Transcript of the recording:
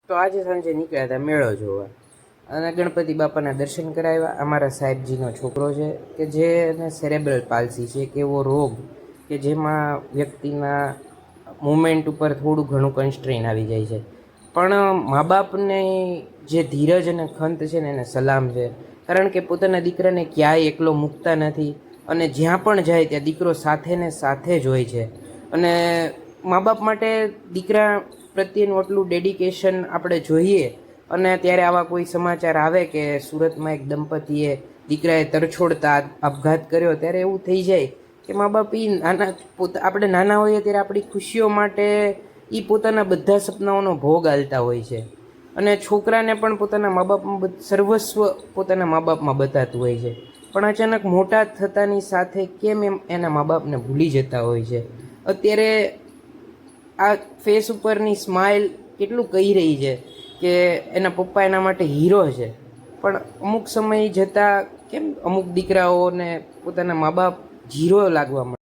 તો આજે સાંજે નીકળ્યા હતા મેળો જોવા અને ગણપતિ બાપાના દર્શન કરાવ્યા. અમારા સાહેબજીનો છોકરો છે કે જેને સેરેબ્રલ પાલ્સી છે કે એવો રોગ કે જેમાં વ્યક્તિના મુમેન્ટ ઉપર થોડું ઘણું કન્સ્ટ્રેન આવી જાય છે. પણ મા બાપને જે ધીરજ અને ખંત છે ને એને સલામ છે, કારણ કે પોતાના દીકરાને ક્યાંય એકલો મૂકતા નથી અને જ્યાં પણ જાય ત્યાં દીકરો સાથે ને સાથે જ હોય છે. અને મા બાપ માટે દીકરા પ્રત્યેનું આટલું ડેડિકેશન આપણે જોઈએ. અને ત્યારે આવા કોઈ સમાચાર આવે કે સુરતમાં એક દંપતીએ દીકરાએ તરછોડતા આપઘાત કર્યો, ત્યારે એવું થઈ જાય કે મા બાપ આપણે નાના હોઈએ ત્યારે આપણી ખુશીઓ માટે પોતાના બધા સપનાઓનો ભોગ આલતા હોય છે. અને છોકરાને પણ પોતાના મા બાપમાં સર્વસ્વ પોતાના મા બાપમાં બતાતું હોય છે. પણ અચાનક મોટા થતાની સાથે કેમ એના મા બાપને ભૂલી જતા હોય છે. અત્યારે આ ફેસ ઉપરની સ્માઇલ કેટલું કહી રહી છે કે એના પપ્પા એના માટે હીરો છે. પણ અમુક સમય જતાં કેમ અમુક દીકરાઓને પોતાના મા બાપ ઝીરો લાગવા માંડે.